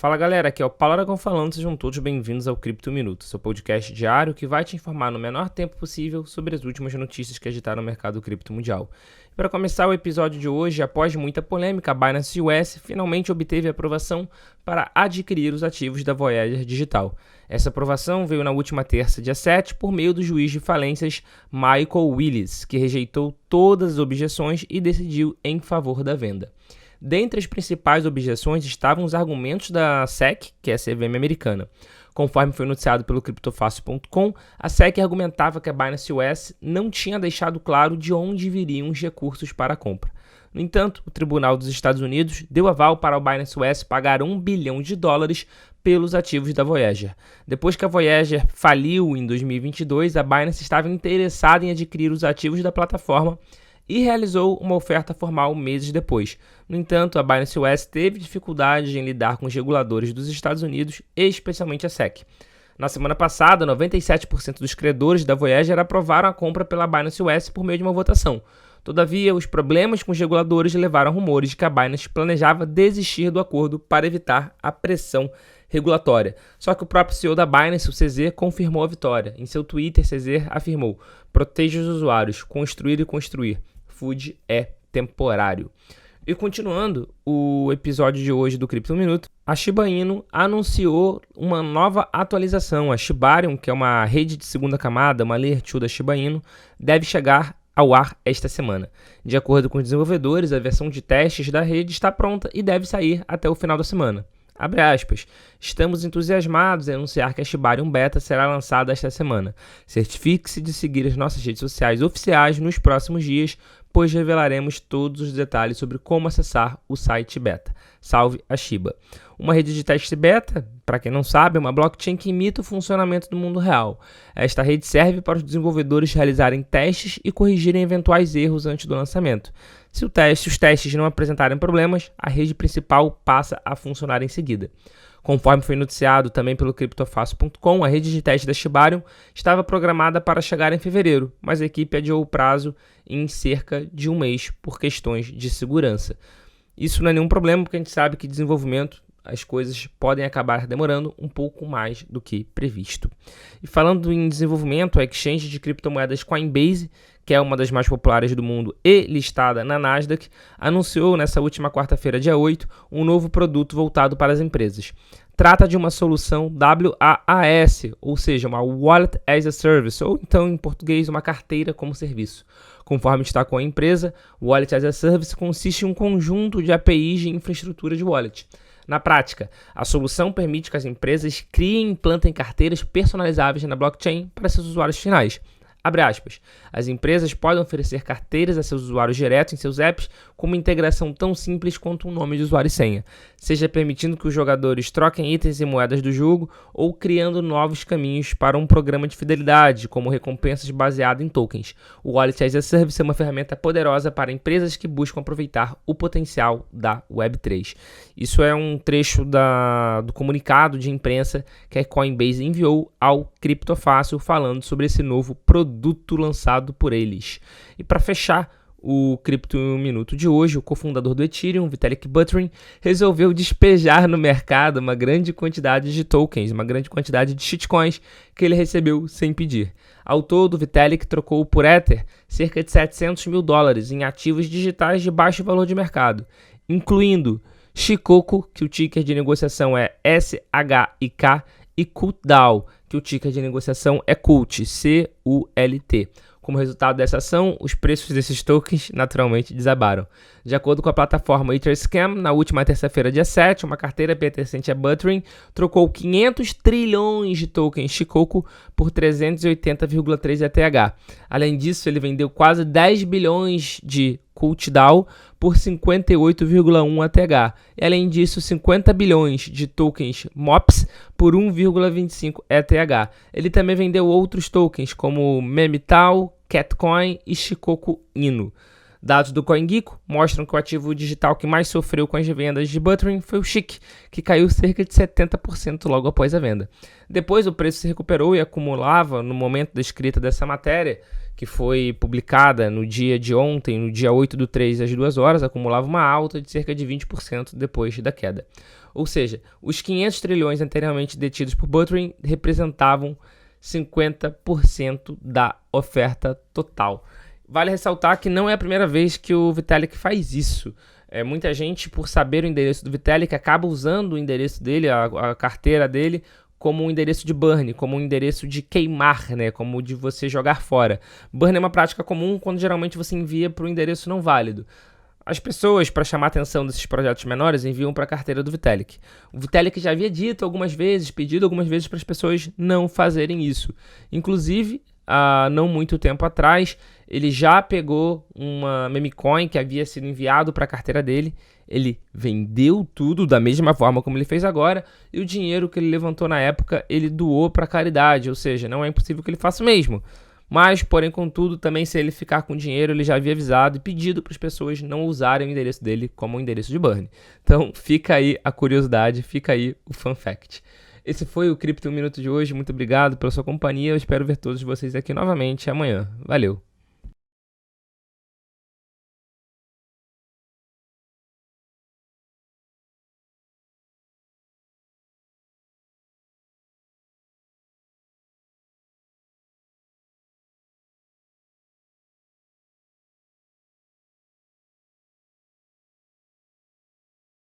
Fala galera, aqui é o Paulo Aragão falando, sejam todos bem-vindos ao Cripto Minuto, seu podcast diário que vai te informar no menor tempo possível sobre as últimas notícias que agitaram o mercado cripto mundial. E para começar o episódio de hoje, após muita polêmica, a Binance US finalmente obteve aprovação para adquirir os ativos da Voyager Digital. Essa aprovação veio na última terça, dia 7, por meio do juiz de falências Michael Willis, que rejeitou todas as objeções e decidiu em favor da venda. Dentre as principais objeções estavam os argumentos da SEC, que é a CVM americana. Conforme foi noticiado pelo CryptoFácil.com, a SEC argumentava que a Binance US não tinha deixado claro de onde viriam os recursos para a compra. No entanto, o Tribunal dos Estados Unidos deu aval para a Binance US pagar $1 bilhão pelos ativos da Voyager. Depois que a Voyager faliu em 2022, a Binance estava interessada em adquirir os ativos da plataforma e realizou uma oferta formal meses depois. No entanto, a Binance US teve dificuldade em lidar com os reguladores dos Estados Unidos, especialmente a SEC. Na semana passada, 97% dos credores da Voyager aprovaram a compra pela Binance US por meio de uma votação. Todavia, os problemas com os reguladores levaram a rumores de que a Binance planejava desistir do acordo para evitar a pressão regulatória. Só que o próprio CEO da Binance, o CZ, confirmou a vitória. Em seu Twitter, CZ afirmou: "Proteja os usuários, construir e construir. FUD é temporário." E continuando o episódio de hoje do Cripto Minuto, a Shiba Inu anunciou uma nova atualização. A Shibarium, que é uma rede de segunda camada, uma Layer 2 da Shiba Inu, deve chegar ao ar esta semana. De acordo com os desenvolvedores, a versão de testes da rede está pronta e deve sair até o final da semana. Abre aspas, "Estamos entusiasmados em anunciar que a Shibarium Beta será lançada esta semana. Certifique-se de seguir as nossas redes sociais oficiais nos próximos dias, pois revelaremos todos os detalhes sobre como acessar o site beta. Salve a Shiba." Uma rede de teste beta, para quem não sabe, é uma blockchain que imita o funcionamento do mundo real. Esta rede serve para os desenvolvedores realizarem testes e corrigirem eventuais erros antes do lançamento. Se os testes não apresentarem problemas, a rede principal passa a funcionar em seguida. Conforme foi noticiado também pelo CryptoFácil.com, a rede de teste da Shibarium estava programada para chegar em fevereiro, mas a equipe adiou o prazo em cerca de um mês por questões de segurança. Isso não é nenhum problema, porque a gente sabe que desenvolvimento, as coisas podem acabar demorando um pouco mais do que previsto. E falando em desenvolvimento, a exchange de criptomoedas Coinbase, que é uma das mais populares do mundo e listada na Nasdaq, anunciou nessa última quarta-feira, dia 8, um novo produto voltado para as empresas. Trata de uma solução WaaS, ou seja, uma Wallet as a Service, ou então em português, uma carteira como serviço. Conforme destacou a empresa, o Wallet as a Service consiste em um conjunto de APIs de infraestrutura de wallet. Na prática, a solução permite que as empresas criem e implantem carteiras personalizáveis na blockchain para seus usuários finais. Abre aspas, "As empresas podem oferecer carteiras a seus usuários direto em seus apps com uma integração tão simples quanto um nome de usuário e senha, seja permitindo que os jogadores troquem itens e moedas do jogo ou criando novos caminhos para um programa de fidelidade, como recompensas baseadas em tokens. O Wallet as a Service é uma ferramenta poderosa para empresas que buscam aproveitar o potencial da Web3. Isso é um trecho do comunicado de imprensa que a Coinbase enviou ao CryptoFácil falando sobre esse novo produto lançado por eles. E para fechar o Cripto Minuto de hoje, o cofundador do Ethereum, Vitalik Buterin, resolveu despejar no mercado uma grande quantidade de tokens, uma grande quantidade de shitcoins que ele recebeu sem pedir. Ao todo, Vitalik trocou por Ether cerca de $700 mil em ativos digitais de baixo valor de mercado, incluindo Shikoku, que o ticker de negociação é SHIK, e CULT, que o ticker de negociação é CULT, CULT. Como resultado dessa ação, os preços desses tokens naturalmente desabaram. De acordo com a plataforma Etherscan, na última terça-feira, dia 7, uma carteira pertencente a Buterin trocou 500 trilhões de tokens Shikoku por 380,3 ETH. Além disso, ele vendeu quase 10 bilhões de CULT-DAO por 58,1 ETH. E além disso, 50 bilhões de tokens MOPS por 1,25 ETH. Ele também vendeu outros tokens como Memetal, Catcoin e Shikoku Inu. Dados do CoinGecko mostram que o ativo digital que mais sofreu com as vendas de Buterin foi o SHIC, que caiu cerca de 70% logo após a venda. Depois o preço se recuperou e acumulava, no momento da escrita dessa matéria, que foi publicada no dia de ontem, no dia 8/3 às 2 horas, acumulava uma alta de cerca de 20% depois da queda. Ou seja, os 500 trilhões anteriormente detidos por Buterin representavam 50% da oferta total. Vale ressaltar que não é a primeira vez que o Vitalik faz isso. Muita gente, por saber o endereço do Vitalik, acaba usando o endereço dele, a carteira dele, como um endereço de burn, como um endereço de queimar, né? Como de você jogar fora. Burn é uma prática comum quando geralmente você envia para um endereço não válido. As pessoas, para chamar a atenção desses projetos menores, enviam para a carteira do Vitalik. O Vitalik já havia dito algumas vezes, pedido algumas vezes para as pessoas não fazerem isso. Inclusive, há não muito tempo atrás, ele já pegou uma meme coin que havia sido enviado para a carteira dele, ele vendeu tudo da mesma forma como ele fez agora, e o dinheiro que ele levantou na época, ele doou para caridade, ou seja, não é impossível que ele faça o mesmo. Mas, porém, contudo, também se ele ficar com dinheiro, ele já havia avisado e pedido para as pessoas não usarem o endereço dele como um endereço de burn. Então, fica aí a curiosidade, fica aí o fun fact. Esse foi o Cripto Minuto de hoje, muito obrigado pela sua companhia, eu espero ver todos vocês aqui novamente amanhã. Valeu!